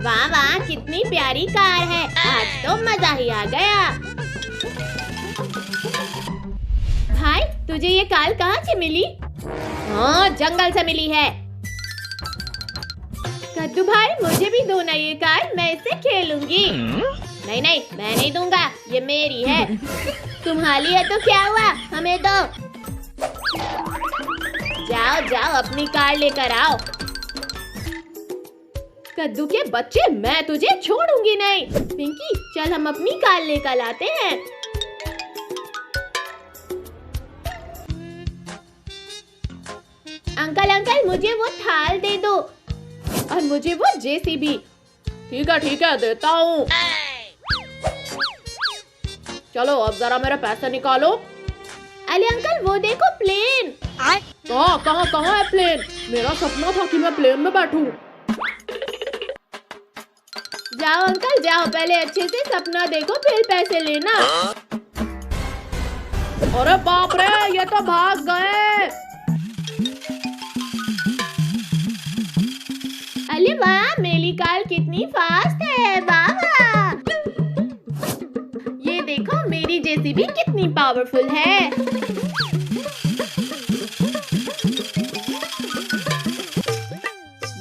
वाह वाह, कितनी प्यारी कार है। आज तो मजा ही आ गया। भाई, तुझे ये कार कहाँ से मिली? हाँ, जंगल से मिली है। कद्दू भाई, मुझे भी दो ना ये कार, मैं इससे खेलूंगी। नहीं नहीं, मैं नहीं दूंगा, ये मेरी है। तुम्हारी है तो क्या हुआ, हमें दो। जाओ जाओ, अपनी कार लेकर आओ। कद्दू के बच्चे, मैं तुझे छोड़ूंगी नहीं। पिंकी, चल हम अपनी कार लेकर आते हैं। अंकल अंकल, मुझे वो थाल दे दो और मुझे वो जेसीबी। ठीक है, देता हूँ। चलो अब जरा मेरे पैसे निकालो। अरे अंकल, वो देखो प्लेन। कहाँ है प्लेन? मेरा सपना था कि मैं प्लेन में बैठूं। जाओ अंकल जाओ, पहले अच्छे से सपना देखो फिर पैसे लेना। अरे बाप रे, ये तो भाग गए। अरे वाह, मेरी कार कितनी फास्ट है। वाह वाह, ये देखो मेरी जेसीबी कितनी पावरफुल है।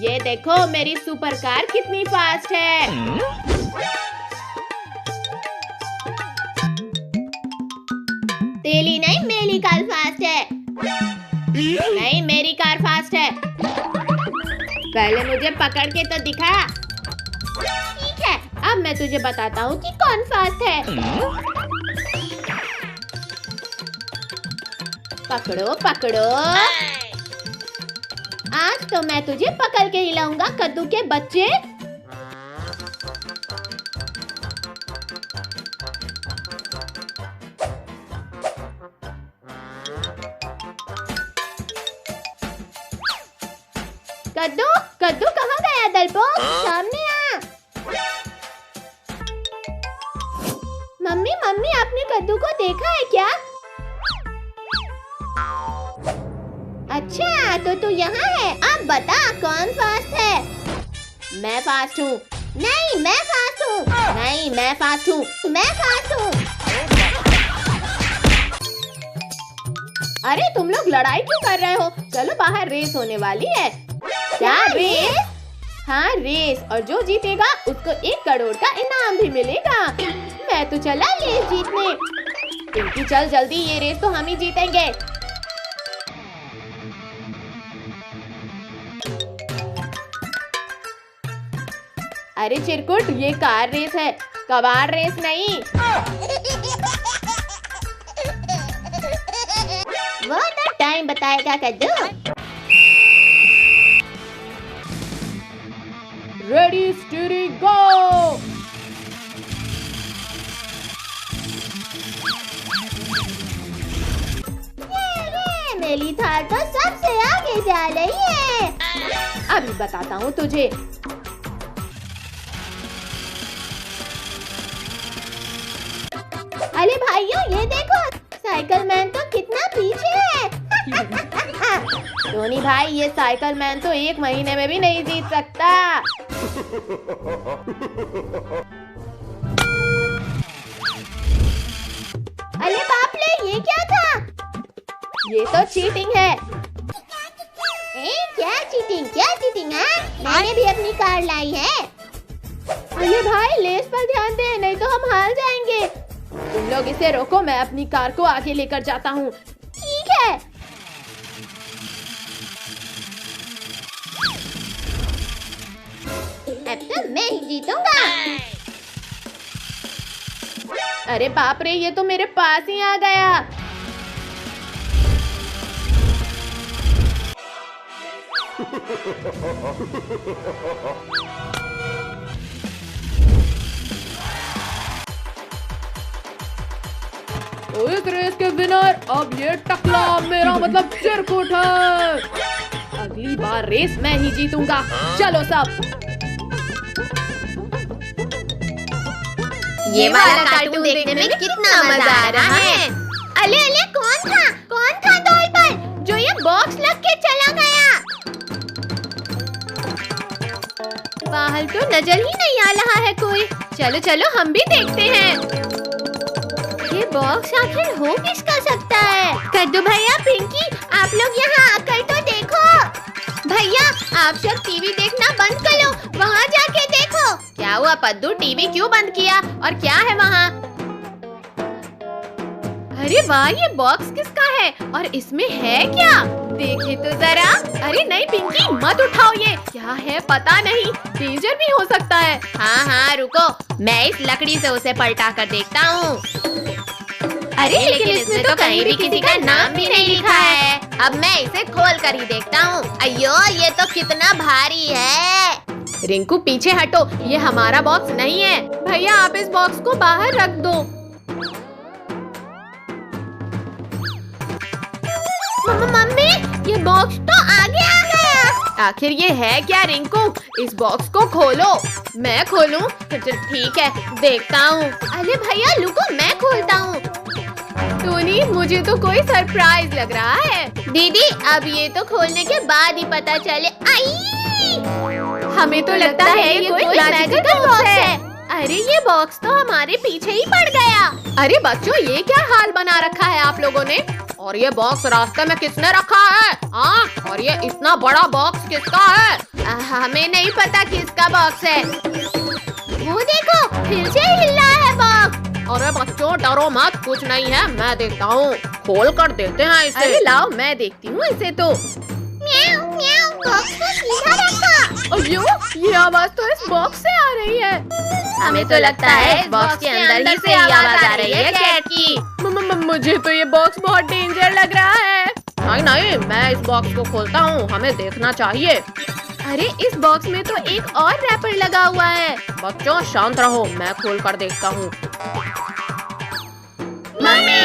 ये देखो मेरी सुपर कार कितनी फास्ट है। तेरी नहीं, मेरी कार फास्ट है। नहीं, मेरी कार फास्ट है। पहले मुझे पकड़ के तो दिखा। ठीक है, अब मैं तुझे बताता हूँ कि कौन फास्ट है। पकड़ो पकड़ो, आज तो मैं तुझे पकड़ के हिलाऊंगा कद्दू के बच्चे। कद्दू कद्दू कहाँ गया डरपोक? सामने आ। मम्मी मम्मी, आपने कद्दू को देखा है क्या? अच्छा, तो तू यहाँ है। अब बता कौन फास्ट है? मैं फास्ट हूँ। नहीं, मैं फास्ट हूँ। नहीं, मैं फास्ट हूँ। मैं फास्ट हूँ। अरे तुम लोग लड़ाई क्यों कर रहे हो? चलो बाहर रेस होने वाली है। क्या रेस? हाँ रेस, और जो जीतेगा उसको 1 करोड़ का इनाम भी मिलेगा। मैं तो चला रेस जीतने। पिंकी चल जल्दी, ये रेस तो हम ही जीतेंगे। अरे चिरकुट, ये कार रेस है, कबाड़ रेस नहीं। वो तो टाइम बताएगा कद्दू। रेडी स्टीडी गो। ये मेरी थार तो सबसे आगे जा रही है। अभी बताता हूँ तुझे। अरे भाइयों, ये देखो, साइकिल मैन तो कितना पीछे है। टोनी भाई, ये साइकिल मैन तो 1 महीने में भी नहीं जीत सकता। अरे बाप रे, ये क्या था? ये तो चीटिंग है। क्या चीटिंग है? मैंने भी अपनी कार लाई है। अरे भाई, लेस पर ध्यान दे, नहीं तो हम हार जाएंगे। तुम लोग इसे रोको, मैं अपनी कार को आगे लेकर जाता हूँ। ठीक है। अब तो मैं ही जीतूंगा। अरे बाप रे, ये तो मेरे पास ही आ गया। इस रेस के विनर अब ये टकला, मेरा मतलब चिरकुट है। अगली बार रेस मैं ही जीतूंगा। चलो सब। ये वाला कार्टून देखने में कितना मजा आ रहा है। अले अले, कौन था डॉल पर जो ये बॉक्स लग के चला गया? वाह बाहर तो नजर ही नहीं आ रहा है कोई। चलो चलो हम भी देखते हैं। ये बॉक्स आखिर हो किसका सकता है? कद्दू भैया, पिंकी, आप लोग यहाँ आकर तो देखो। भैया आप सब टीवी देखना बंद कर लो, वहाँ जाके देखो। क्या हुआ पद्दू, टीवी क्यों बंद किया और क्या है वहाँ? अरे वाह, ये बॉक्स किसका है और इसमें है क्या? देखे तो जरा। अरे नहीं पिंकी, मत उठाओ, ये क्या है पता नहीं, डेंजर भी हो सकता है। हाँ हाँ रुको, मैं इस लकड़ी से उसे पलटा कर देखता हूँ। अरे लेकिन इसमें तो कहीं भी किसी का नाम भी नहीं लिखा है। अब मैं इसे खोल कर ही देखता हूँ। अयो, ये तो कितना भारी है। रिंकू पीछे हटो, ये हमारा बॉक्स नहीं है। भैया आप इस बॉक्स को बाहर रख दो। मम्मी, ये बॉक्स तो आगे आ गया। आखिर ये है क्या रिंकू? इस बॉक्स को खोलो। मैं खोलूं? ठीक है, देखता हूँ। अरे भैया रुको, मैं खोलता हूँ। टोनी, मुझे तो कोई सरप्राइज लग रहा है। दीदी, अब ये तो खोलने के बाद ही पता चले। आई! हमें तो लगता है ये कोई मैजिकल बॉक्स है। अरे ये बॉक्स तो हमारे पीछे ही पड़ गया। अरे बच्चों, ये क्या हाल बना रखा है आप लोगों ने? और ये बॉक्स रास्ते में किसने रखा है? हाँ, और ये इतना बड़ा बॉक्स किसका है? हमें नहीं पता किसका बॉक्स है। वो देखो, फिर से हिल रहा है बॉक्स। अरे बच्चों डरो मत, कुछ नहीं है, मैं देखता हूँ। खोल कर देखते हैं इसे। अरे लाओ, मैं देखती हूँ इसे तो। म्याऊ म्याऊ, बॉक्स को सीधा रखा। अयो, ये आवाज तो इस बॉक्स से आ रही है। हमें तो लगता है इस बॉक्स के अंदर ही से आवाज आ रही है कैट की। मुझे तो ये बॉक्स बहुत डेंजर लग रहा है। नहीं नहीं, मैं इस बॉक्स को खोलता हूँ, हमें देखना चाहिए। अरे इस बॉक्स में तो एक और रैपर लगा हुआ है। बच्चों शांत रहो, मैं खोल कर देखता हूँ। मम्मी,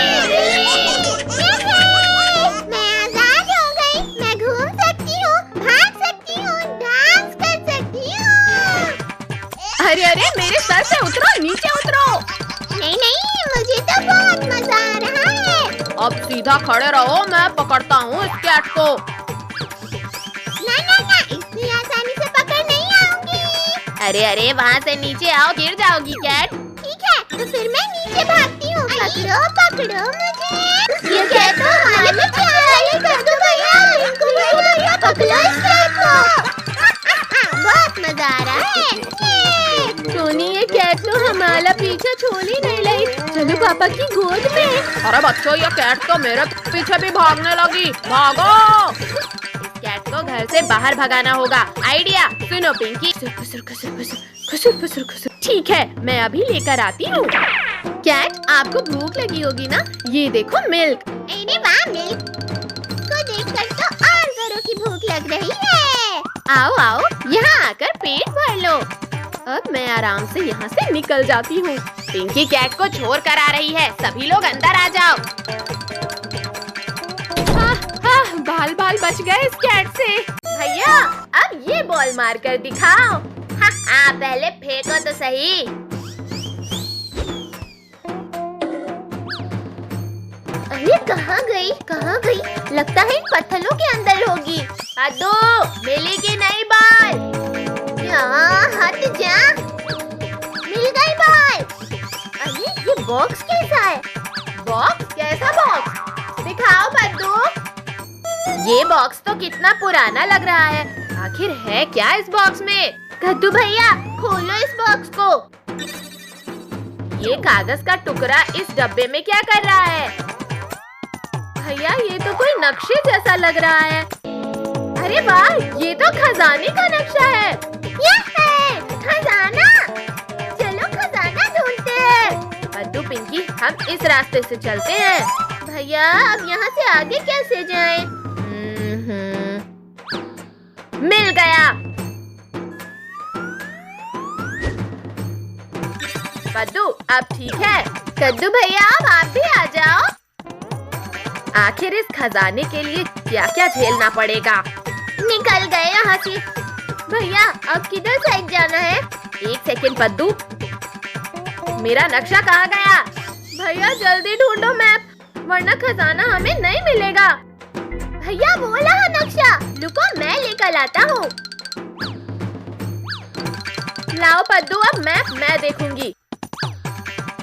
मैं आजाद हो गई। मैं घूम सकती हूँ, भाग सकती हूँ, डांस कर सकती हूँ। अरे अरे, मेरे सर से उतरो, नीचे उतरो। नहीं नहीं, मुझे तो बहुत मजा आ रहा है। अब सीधा खड़े रहो, मैं पकड़ता हूँ इस कैट को। ना ना ना, इतनी आसानी से पकड़ नहीं आऊंगी। अरे अरे, वहाँ से नीचे आओ, गिर जाओगी कैट। ठीक है, तो फिर मैं नीचे भागती हूँ। पकड़ो पकड़ो मुझे। ये कैट तो हमारे में क्या है? कर दो भैया, रिंकू भैया, पकड़ो इस कैट को। बहुत मजा आ रहा है। टोनी, ये कैट तो हमारा पीछे छोड़ ही नहीं रही। चलो पापा की गोद में। अरे बच्चों, ये कैट तो मेरे पीछे भी भागने लगी। भागो! इस कैट को घर से बाहर भगाना होगा। आइडिया सुनो पिंकी। ठीक है, मैं अभी लेकर आती हूँ। कैट, आपको भूख लगी होगी ना? ये देखो मिल्क। अरे वाह, मिल्क को देखकर तो और जोरों की भूख लग रही है। आओ आओ, यहाँ आकर पेट भर लो। अब मैं आराम से यहाँ से निकल जाती हूँ। पिंकी कैट को छोड़ कर आ रही है, सभी लोग अंदर आ जाओ। बाल बाल बच गए इस कैट से। भैया अब ये बॉल मार कर दिखाओ। हाँ, पहले फेंको तो सही। अरे कहाँ गई, कहाँ गई? लगता है इन पत्थरों के अंदर होगी। पद्दू, मिली की नहीं बॉल? हट जा। मिल गई बॉल। अरे ये बॉक्स कैसा है? बॉक्स? कैसा बॉक्स? दिखाओ पद्दू। ये बॉक्स तो कितना पुराना लग रहा है। आखिर है क्या इस बॉक्स में? कद्दू भैया, खोलो इस बॉक्स को। ये कागज का टुकड़ा इस डब्बे में क्या कर रहा है? भैया ये तो कोई नक्शे जैसा लग रहा है। अरे वाह, ये तो खजाने का नक्शा है। यह है खजाना। चलो खजाना ढूंढते हैं। पद्दू, पिंकी, हम इस रास्ते से चलते हैं। भैया अब यहाँ से आगे कैसे जाएं? मिल गया। पद्दू अब ठीक है। कद्दू भैया अब आप भी आ जाओ। आखिर इस खजाने के लिए क्या क्या झेलना पड़ेगा। निकल गए यहाँ से। भैया अब किधर साइड जाना है? एक सेकंड पद्दू, मेरा नक्शा कहाँ गया? भैया जल्दी ढूंढो मैप, वरना खजाना हमें नहीं मिलेगा। भैया वो रहा नक्शा। रुको मैं लेकर आता हूँ। लाओ पद्दू, अब मैं देखूंगी।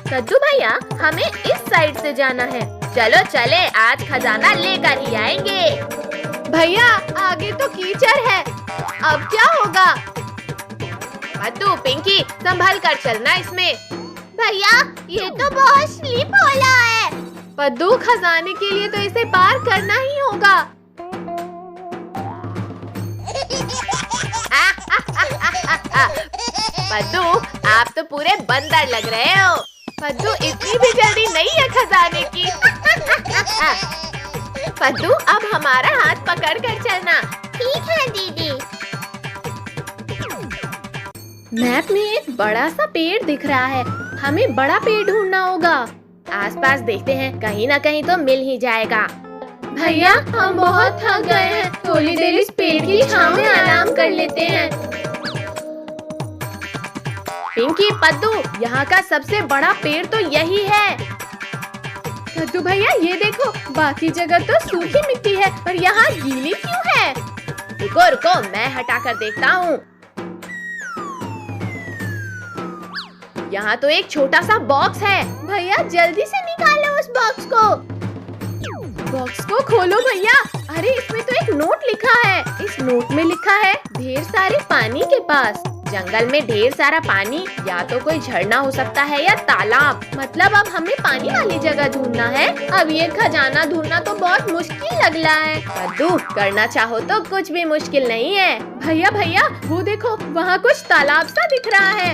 कद्दू भैया, हमें इस साइड से जाना है। चलो चले, आज खजाना लेकर ही आएंगे। भैया आगे तो कीचड़ है, अब क्या होगा? पद्दू, पिंकी संभल कर चलना इसमें। भैया ये तो बहुत स्लिप हो रहा है। पद्दू, खजाने के लिए तो इसे पार करना ही होगा। पद्दू, आप तो पूरे बंदर लग रहे हो। पद्दू, इतनी भी जल्दी नहीं है खजाने की। पद्दू, अब हमारा हाथ पकड़ कर चलना। ठीक है दीदी। मैप में एक बड़ा सा पेड़ दिख रहा है, हमें बड़ा पेड़ ढूंढना होगा। आसपास देखते हैं, कहीं ना कहीं तो मिल ही जाएगा। भैया हम बहुत थक गए हैं, थोड़ी देर इस पेड़ की छांव में आराम कर लेते हैं। पिंकी, पद्दू, यहाँ का सबसे बड़ा पेड़ तो यही है। पद्दू भैया ये देखो, बाकी जगह तो सूखी मिट्टी है और यहाँ गीली क्यों है? रुको रुको, मैं हटा कर देखता हूँ। यहाँ तो एक छोटा सा बॉक्स है। भैया जल्दी से निकालो उस बॉक्स को। बॉक्स को खोलो भैया। अरे इसमें तो एक नोट लिखा है। इस नोट में लिखा है, ढेर सारे पानी के पास। जंगल में ढेर सारा पानी, या तो कोई झरना हो सकता है या तालाब। मतलब अब हमें पानी वाली जगह ढूंढना है। अब ये खजाना ढूंढना तो बहुत मुश्किल लग रहा है। पद्दू, करना चाहो तो कुछ भी मुश्किल नहीं है। भैया भैया वो देखो, वहाँ कुछ तालाब सा दिख रहा है।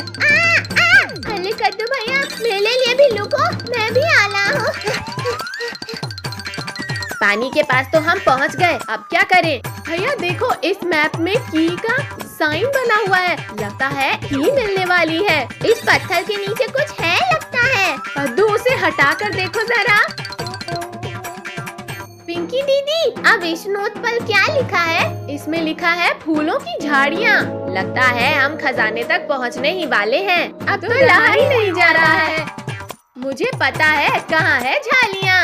अरे कद्दू भैया, मेरे लिए भी रुको, मैं भी आना हूँ। पानी के पास तो हम पहुंच गए, अब क्या करें? भैया देखो, इस मैप में की का साइन बना हुआ है, लगता है की मिलने वाली है। इस पत्थर के नीचे कुछ है लगता है। पद्दू, उसे हटा कर देखो जरा। पिंकी दीदी, अब इस नोट पर क्या लिखा है? इसमें लिखा है फूलों की झाड़ियाँ। लगता है हम खजाने तक पहुँचने ही वाले हैं। अब तो रहा ही नहीं जा रहा है। मुझे पता है कहाँ है झालियाँ।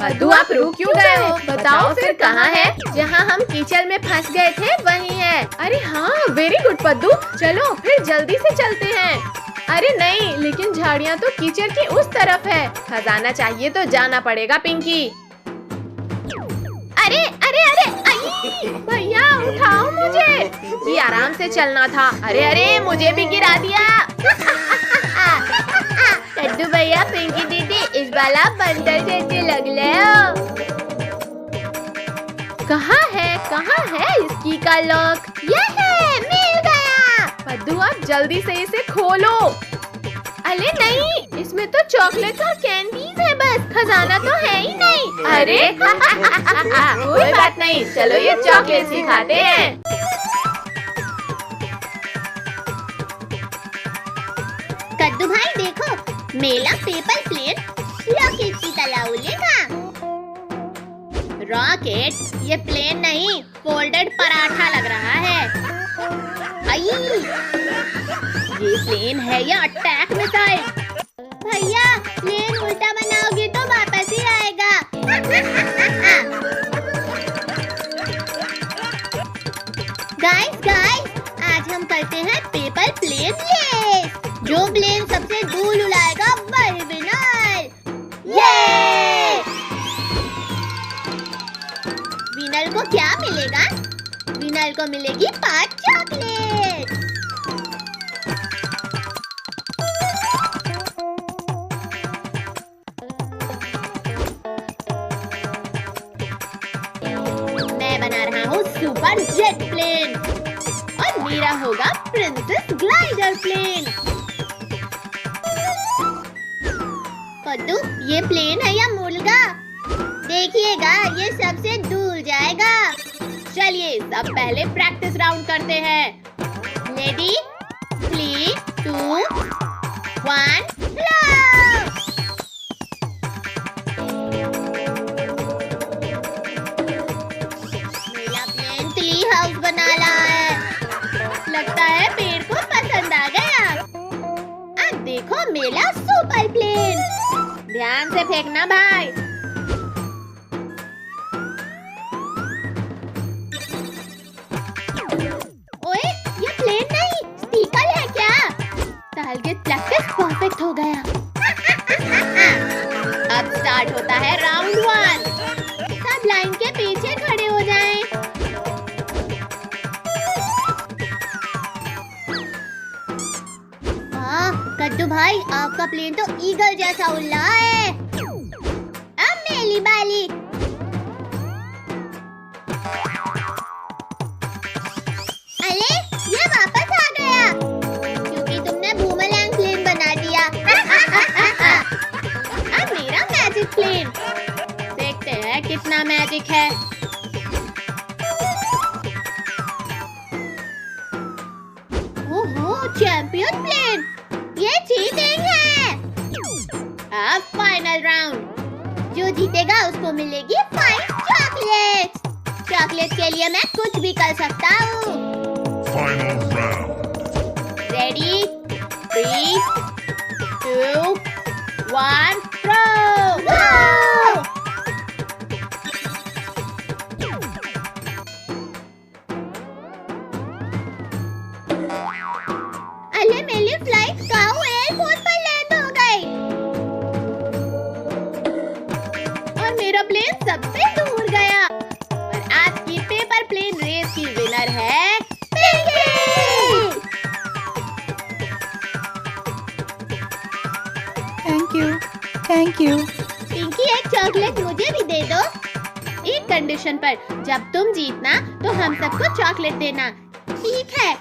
पद्दू, आप रुक क्यों गए हो? बताओ फिर कहाँ है? जहाँ हम कीचड़ में फंस गए थे वही है। अरे हाँ, वेरी गुड पद्दू, चलो फिर जल्दी से चलते हैं। अरे नहीं, लेकिन झाड़ियाँ तो कीचड़ की उस तरफ है। खजाना चाहिए तो जाना पड़ेगा पिंकी। अरे अरे अरे, भैया उठाओ मुझे। ये आराम से चलना था। अरे अरे, मुझे भी गिरा दिया। कद्दू भैया, पिंकी दीदी, इस बार आप बंदर जैसे लग रहे हो। कहाँ है इसकी का लॉक? ये है, मिल गया। पद्दू, आप जल्दी से इसे खोलो। अरे नहीं, इसमें तो चॉकलेट और कैंडीज है बस, खजाना तो है ही नहीं। अरे कोई बात नहीं, चलो ये चॉकलेट ही खाते हैं। कद्दू भाई देखो, मेरा पेपर प्लेन रॉकेट की तरह उड़ेगा। रॉकेट? ये प्लेन नहीं, फोल्डेड पराठा लग रहा है। ये प्लेन है या अटैक मिसाइल? भैया, प्लेन उल्टा बनाओगे तो वापस ही आएगा। गाइस, आज हम करते हैं पेपर प्लेन रेस। जो प्लेन सबसे दूर उड़ाएगा वही विनर। ये! विनर को क्या मिलेगा? विनर को मिलेगी 5 चॉकलेट। मैं बना रहा हूँ सुपर जेट प्लेन और मेरा होगा प्रिंसेस ग्लाइडर प्लेन। कद्दू, ये प्लेन है या मुर्गा? देखिएगा, ये सबसे दूर जाएगा। चलिए सब पहले प्रैक्टिस राउंड करते हैं। रेडी, 3, 2, 1, मेरा प्लेन ट्री हाउस बना रहा है। लगता है पेड़ को पसंद आ गया। अब देखो मेरा सुपर प्लेन। ध्यान से फेंकना भाई। ओए, ये प्लेन नहीं, स्पीकर है क्या? गद्दू भाई, आपका प्लेन तो ईगल जैसा उड़ रहा है। अब मेरी बारी। अरे ये वापस आ गया क्योंकि तुमने बूमरैंग प्लेन बना दिया। अब मेरा मैजिक प्लेन। देखते हैं कितना मैजिक है। ओहो, चैंपियन प्लेन, ये चीटिंग है। अब फाइनल राउंड। जो जीतेगा उसको मिलेगी 5 चॉकलेट। चॉकलेट के लिए मैं कुछ भी कर सकता हूँ। Final round. Ready 3, 2, 1 throw. वाह! अरे मेरी फ्लाइट काऊ एयरपोर्ट पर लैंड हो गई। और मेरा प्लेन सबसे दूर गया। और आज की पेपर प्लेन रेस की विनर है पिंकी। Thank you. पिंकी, एक चॉकलेट मुझे भी दे दो। एक कंडीशन पर, जब तुम जीतना तो हम सबको चॉकलेट देना। ठीक है।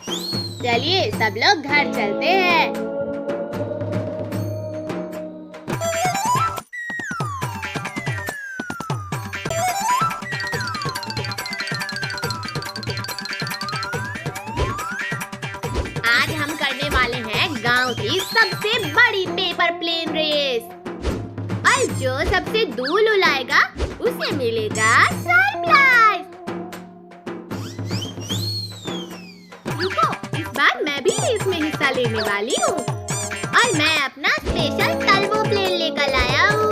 चलिए सब लोग घर चलते हैं। आज हम करने वाले हैं गांव की सबसे बड़ी पेपर प्लेन रेस। और जो सबसे दूर उड़ाएगा उसे मिलेगा सरप्राइज। रुको, इस बार मैं भी रेस में हिस्सा लेने वाली हूँ। और मैं अपना स्पेशल टर्बो प्लेन लेकर आया हूँ।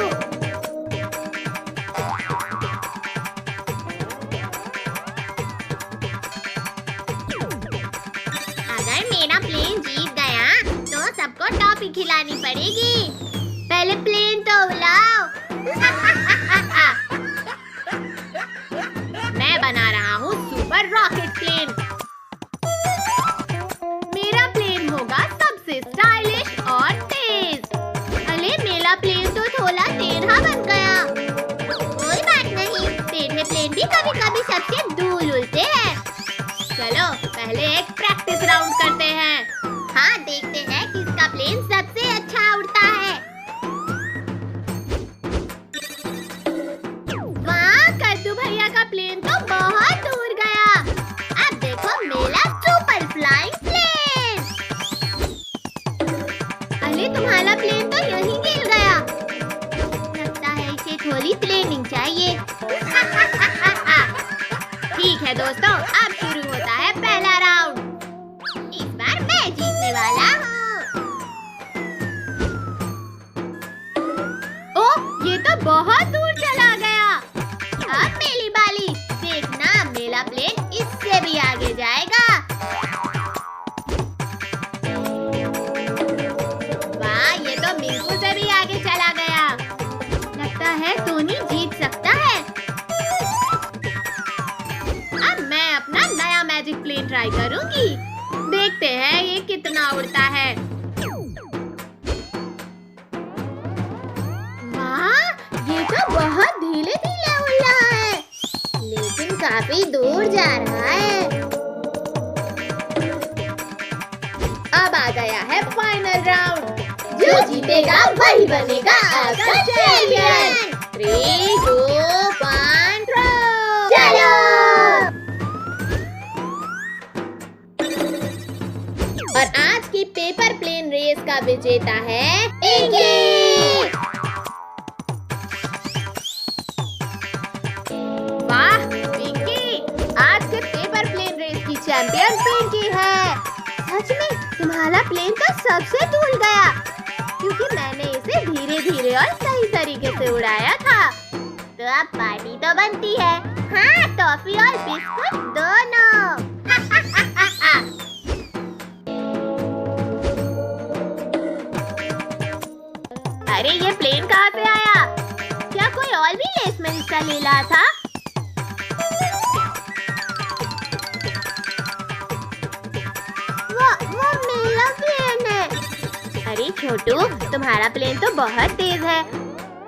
अगर मेरा प्लेन जीत गया तो सबको टॉफी खिलानी पड़ेगी। पहले प्लेन तो उड़ाओ। मैं बना रहा हूँ सुपर रॉकेट प्लेन। मेरा प्लेन होगा सबसे स्टाइलिश और तेज। अरे मेरा प्लेन तो थोड़ा टेढ़ा बन गया। कोई बात नहीं, टेढ़े प्लेन भी कभी कभी सबसे दूर उड़ते हैं। चलो पहले एक प्रैक्टिस राउंड करते हैं। हाँ, देखते हैं किसका प्लेन सबसे अच्छा उड़ता है। वाह, कद्दू भैया का प्लेन तो बहुत दूर गया। अब देखो मेरा सुपर फ्लाइंग प्लेन। अरे तुम्हारा प्लेन तो यहीं गिर गया। लगता है इसे थोड़ी ट्रेनिंग चाहिए। ठीक है दोस्तों, अब शुरू होता है पहला राउंड। इस बार मैं जीतने वाला हूँ। ओह, ये तो बहुत दूर चला गया। अब मेरी बारी। देखना, मेरा प्लेन इससे भी आगे जाएगा। वाह, ये तो मिंकू से भी आगे चला गया। लगता है टोनी जीत सकता है। अब मैं अपना नया मैजिक प्लेन ट्राई करूंगी। देखते हैं ये कितना उड़ता है। वाह, ये तो बहुत धीरे धीरे उड़ रहा है, लेकिन काफी दूर जा रहा है। अब आ गया है फाइनल राउंड। जो जीतेगा वही बनेगा आपका चैंपियन। 3, 2, 1 थ्रो। चलो। और आज की पेपर प्लेन रेस का विजेता है पिंकी। वाह पिंकी, आज के पेपर प्लेन रेस की चैंपियन पिंकी है। सच में तुम्हारा प्लेन तो सबसे दूर गया, क्योंकि मैंने इसे धीरे धीरे और सही तरीके से उड़ाया था। तो अब पार्टी तो बनती है। हाँ, टॉफी और बिस्कुट दोनों। अरे ये प्लेन कहाँ से आया? क्या कोई और भी रेस में हिस्सा ले रहा था? वो मेरा प्लेन है। अरे छोटू, तुम्हारा प्लेन तो बहुत तेज है,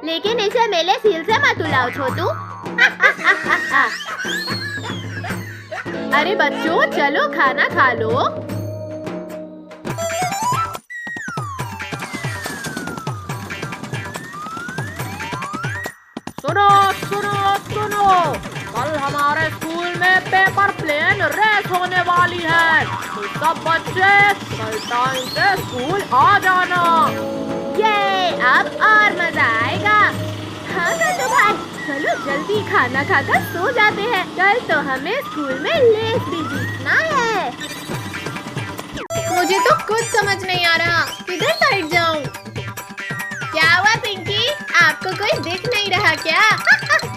लेकिन इसे मेले सील से मत उड़ाओ छोटू। अरे बच्चों, चलो खाना खा लो। सुनो सुनो सुनो, कल हमारे स्कूल में पेपर प्लेन रेस होने वाली है, तो सब बच्चे कल टाइम से स्कूल आ जाना। ये अब और मजा आएगा। हाँ तो भाई, चलो जल्दी खाना खाकर सो जाते हैं, कल तो हमें स्कूल में लेस भी जीतना है। मुझे तो कुछ समझ नहीं आ रहा, किधर साइड जाऊं? क्या हुआ पिंकी, आपको कोई दिख नहीं रहा क्या?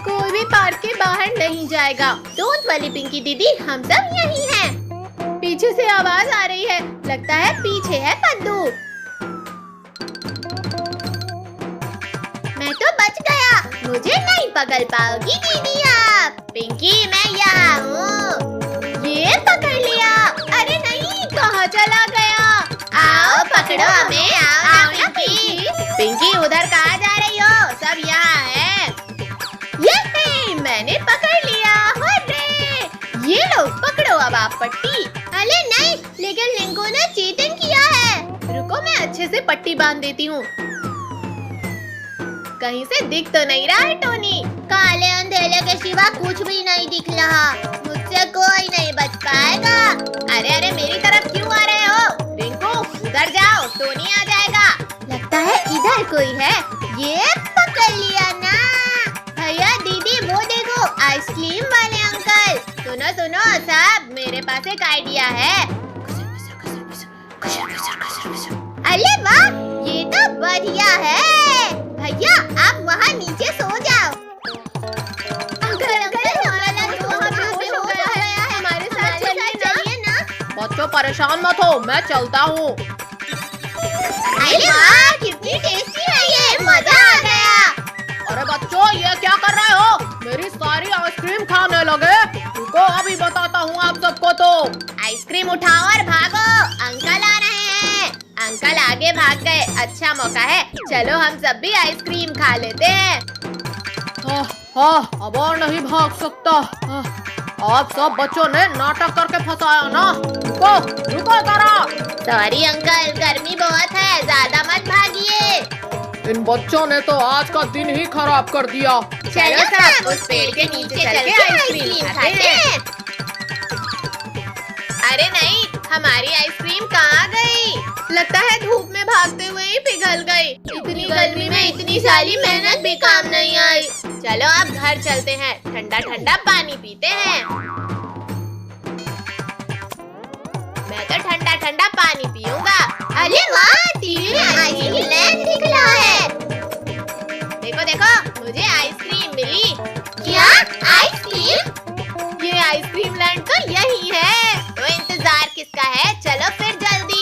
कोई भी पार्क के बाहर नहीं जाएगा। डोंट वरी पिंकी दीदी, हम सब यही हैं। पीछे से आवाज आ रही है, लगता है पीछे है पद्दू। मैं तो बच गया, मुझे नहीं पकड़ पाओगी दीदी आप। पिंकी मैं यहाँ हूँ। ये पकड़ लिया। अरे नहीं, कहाँ चला गया? आओ पकड़ो हमें, आओ ना पिंकी। पिंकी उधर कहाँ जा रही हो? सब यहाँ है। ये मैंने पकड़ लिया। अरे ये लो, पकड़ो अब आप पट्टी। अरे नहीं, लेकिन लिंको ने चीटिंग किया है। रुको, मैं अच्छे से पट्टी बांध देती हूँ। कहीं से दिख तो नहीं रहा है टोनी? काले अंधेरे के सिवा कुछ भी नहीं दिख रहा, मुझसे कोई नहीं बच पाएगा। अरे अरे, मेरी तरफ क्यों आ रहे हो? रिंकू उधर जाओ, टोनी आ जाएगा। लगता है इधर कोई है। ये पकड़ लिया ना। भैया दीदी, वो देखो आइसक्रीम वाले अंकल। सुनो सुनो साहब, मेरे पास एक आइडिया है। अरे वाह, ये तो बढ़िया है। भैया आप वहाँ नीचे सो जाओ। अंकल अंकल, हमारा लंच वहाँ बेहोश हो गया है, हमारे साथ चलिए ना। बच्चों परेशान मत हो, मैं चलता हूँ। अरे वाह, कितनी टेस्टी है ये, मजा आ गया। अरे बच्चों, ये क्या कर रहे हो? मेरी सारी आइसक्रीम खाने लगे। रुको, अभी बताता हूँ आप सबको। तो आइसक्रीम उठाओ और भागो, अंकल आ रहे हैं। अंकल आगे भाग गए, अच्छा मौका है, चलो हम सब भी आइसक्रीम खा लेते हैं। हाँ, अब और नहीं भाग सकता। आप सब बच्चों ने नाटक करके फंसाया ना। रुको रुको जरा। सॉरी अंकल, गर्मी बहुत है, ज्यादा मत भागिए। इन बच्चों ने तो आज का दिन ही खराब कर दिया। चलो सब उस पेड़ के नीचे चल के आइसक्रीम खाते हैं। अरे नहीं, हमारी आइसक्रीम कहाँ गई? लगता है धूप में भागते हुए ही पिघल गई। इतनी गर्मी में इतनी सारी मेहनत भी काम नहीं आई। चलो अब घर चलते हैं, ठंडा ठंडा पानी पीते हैं। मैं तो ठंडा ठंडा पानी पीऊंगा। अरे वाह, टीवी में आइसक्रीम दिख रहा है। देखो देखो, मुझे आइसक्रीम मिली। क्या आइसक्रीम? ये आइसक्रीम लैंड तो यही है। तो इंतजार किसका है? चलो फिर जल्दी।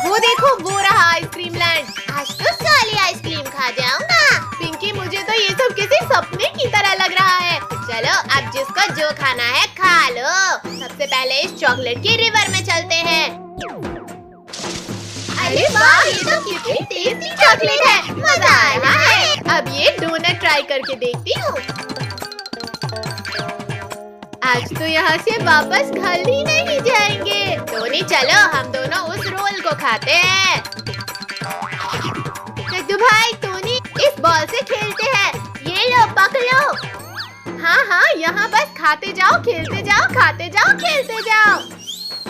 वो देखो, वो रहा आइसक्रीम लैंड। आज तो सारी आइसक्रीम खा जाऊंगा। पिंकी, मुझे तो ये सब किसी सपने की तरह लग रहा है। चलो अब जिसको जो खाना है खा लो। सबसे पहले इस चॉकलेट की रिवर में चलते हैं। अरे वाह, ये तो कितनी टेस्टी चॉकलेट है, मजा आ रहा है। अब ये डोनट ट्राई करके देखती हूँ। आज तो यहाँ से वापस घर ही नहीं जाएंगे। टोनी चलो, हम दोनों उस रोल को खाते हैं। सिद्धू भाई, टोनी इस बॉल से खेलते हैं। ये लो, पकड़ो। हाँ हाँ, यहाँ बस खाते जाओ, खेलते जाओ, खाते जाओ, खेलते जाओ।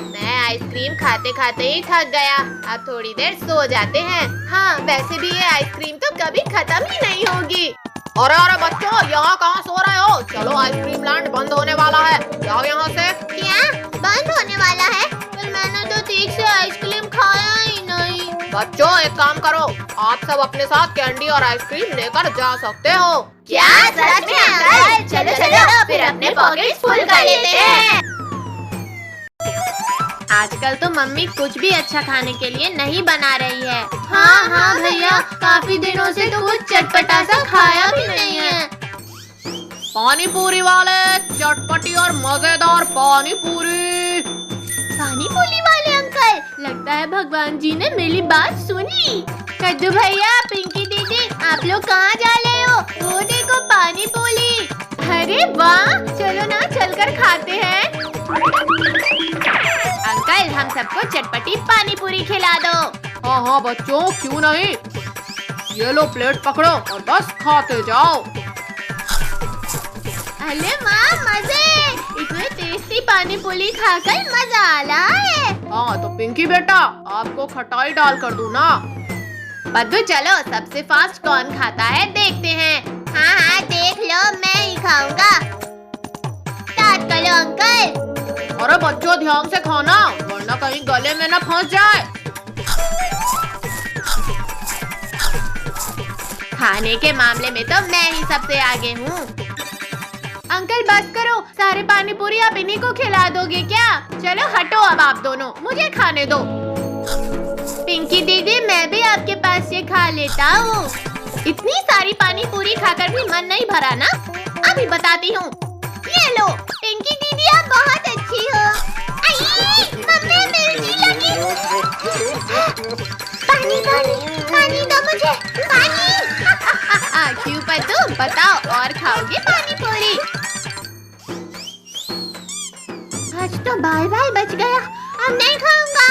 मैं आइसक्रीम खाते खाते ही थक गया, अब थोड़ी देर सो जाते हैं। हाँ, वैसे भी ये आइसक्रीम तो कभी खत्म ही नहीं होगी। अरे अरे बच्चों, यहाँ कहाँ सो रहे हो? चलो, आइसक्रीम लैंड बंद होने वाला है, जाओ यहाँ से। क्या बंद होने वाला है? पर मैंने तो ठीक से आइसक्रीम खाया ही नहीं। बच्चों एक काम करो, आप सब अपने साथ कैंडी और आइसक्रीम लेकर जा सकते हो। क्या सच में अंकल? चलो चलो, फिर अपने पॉकेट्स फुल कर लेते हैं। आजकल तो मम्मी कुछ भी अच्छा खाने के लिए नहीं बना रही है। हाँ हाँ भैया, काफी दिनों से तो कुछ चटपटा सा खाया भी नहीं है। पानी पूरी वाले, चटपटी और मजेदार पानी पूरी। पानी पूरी वाले अंकल, लगता है भगवान जी ने मेरी बात सुन ली। कद्दू भैया, पिंकी दीदी, आप लोग कहाँ जा रहे हो? वो देखो पानी पूरी। अरे वाह, चलो ना चलकर खाते हैं। अंकल, हम सबको चटपटी पानी पूरी खिला दो। हाँ हाँ बच्चों, क्यों नहीं। ये लो प्लेट पकड़ो और बस खाते जाओ। अरे वाह, मजे! इतनी टेस्टी पानी पूरी खाकर मजा आ रहा है। हाँ तो पिंकी बेटा, आपको खटाई डाल कर दूँ ना? बद्दू चलो, सबसे फास्ट कौन खाता है देखते हैं। हाँ हाँ, देख लो, मैं ही खाऊंगा। स्टार्ट करो अंकल। अरे बच्चों, ध्यान से खाना, वरना कहीं गले में न फंस जाए। खाने के मामले में तो मैं ही सबसे आगे हूँ। अंकल बस करो, सारे पानी पूरी आप इन्हीं को खिला दोगे क्या? चलो हटो अब आप दोनों, मुझे खाने दो। पिंकी दीदी, मैं भी आपके पास से खा लेता हूँ। इतनी सारी पानी पूरी खाकर भी मन नहीं भरा ना? अभी बताती हूँ। ये लो, पिंकी दीदी, आप बहुत अच्छी हो। आई, मम्मी मिर्ची लगी। पानी पानी पानी दो मुझे, पानी। क्यों पद्दू, बताओ, और खाओगे पानी पूरी? आज तो बाय बाय बच गया, अब नहीं खाऊंगा।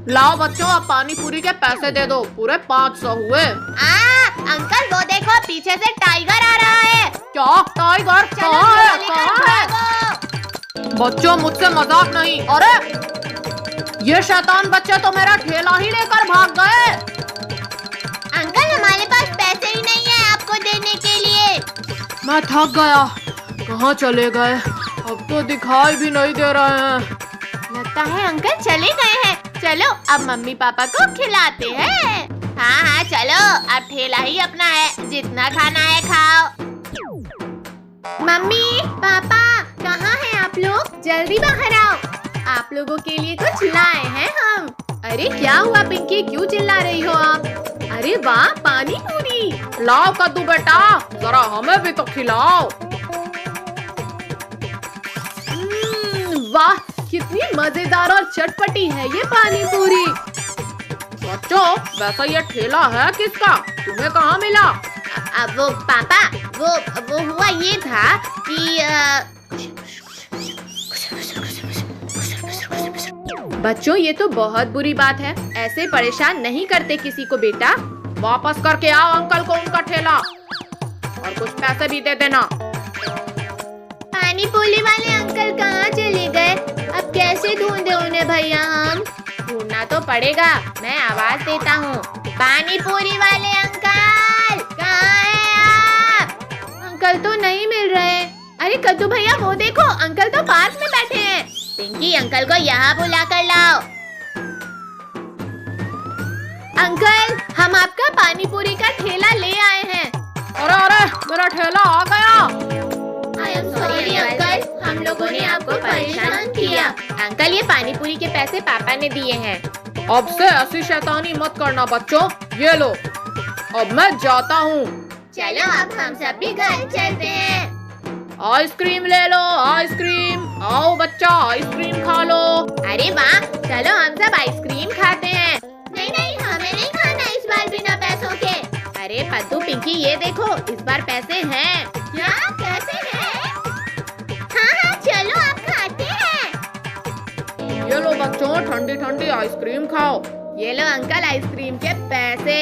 लाओ बच्चों, अब पानी पूरी के पैसे दे दो, पूरे 500 हुए। अंकल वो देखो, पीछे से टाइगर आ रहा है। क्या टाइगर? चलो कहाँ है? लेकर कहाँ है? भागो। बच्चों, मुझसे मजाक नहीं। अरे ये शैतान बच्चे तो मेरा ठेला ही लेकर भाग गए। अंकल, हमारे पास पैसे ही नहीं है आपको देने के लिए। मैं थक गया, कहाँ चले गए? अब तो दिखाई भी नहीं दे रहे हैं। लगता है अंकल चले गए हैं। चलो अब मम्मी पापा को खिलाते हैं। हाँ हाँ चलो, अब ठेला ही अपना है, जितना खाना है खाओ। मम्मी पापा, कहाँ हैं आप लोग? जल्दी बाहर आओ, आप लोगों के लिए कुछ लाए हैं हम। अरे क्या हुआ पिंकी, क्यों चिल्ला रही हो आप? अरे वाह, पानी पूरी। लाओ कद्दू बेटा, जरा हमें भी तो खिलाओ। वाह, कितनी मजेदार और चटपटी है ये पानी पूरी। बच्चों, वैसा ये ठेला है किसका? तुम्हें कहाँ मिला? अब वो पापा, वो हुआ ये था कि बच्चों, ये तो बहुत बुरी बात है, ऐसे परेशान नहीं करते किसी को बेटा। वापस करके आओ अंकल को उनका ठेला, और कुछ पैसे भी दे देना। पानी पूरी वाले अंकल कहाँ चले गए? अब कैसे ढूंढे उन्हें भैया? हम ढूंढना तो पड़ेगा, मैं आवाज देता हूँ। पानी पूरी वाले अंकल, कहाँ हैं आप? अंकल तो नहीं मिल रहे। अरे कद्दू भैया, वो देखो, अंकल तो पार्क में बैठे हैं। पिंकी, अंकल को यहाँ बुला कर लाओ। अंकल, हम आपका पानी पूरी का ठेला ले आए हैं। अरे अरे, मेरा ठेला आ गया। आई एम सॉरी अंकल, हम लोगों ने आपको परेशान किया। अंकल, ये पानी पूरी के पैसे पापा ने दिए हैं। अब से ऐसी शैतानी मत करना बच्चों। ये लो, अब मैं जाता हूँ। चलो अब हम सब भी घर चलते हैं। आइसक्रीम ले लो, आइसक्रीम। आओ बच्चा, आइसक्रीम खा लो। अरे वाह, चलो हम सब आइसक्रीम खाते हैं। नहीं नहीं, हमें नहीं खाना इस बार बिना पैसों के। अरे पद्दू, पिंकी, ये देखो, इस बार पैसे हैं। क्या पैसे हैं? हाँ हाँ, चलो आप खाते हैं। ये लो बच्चों, ठंडी ठंडी आइसक्रीम खाओ। ये लो अंकल, आइसक्रीम के पैसे।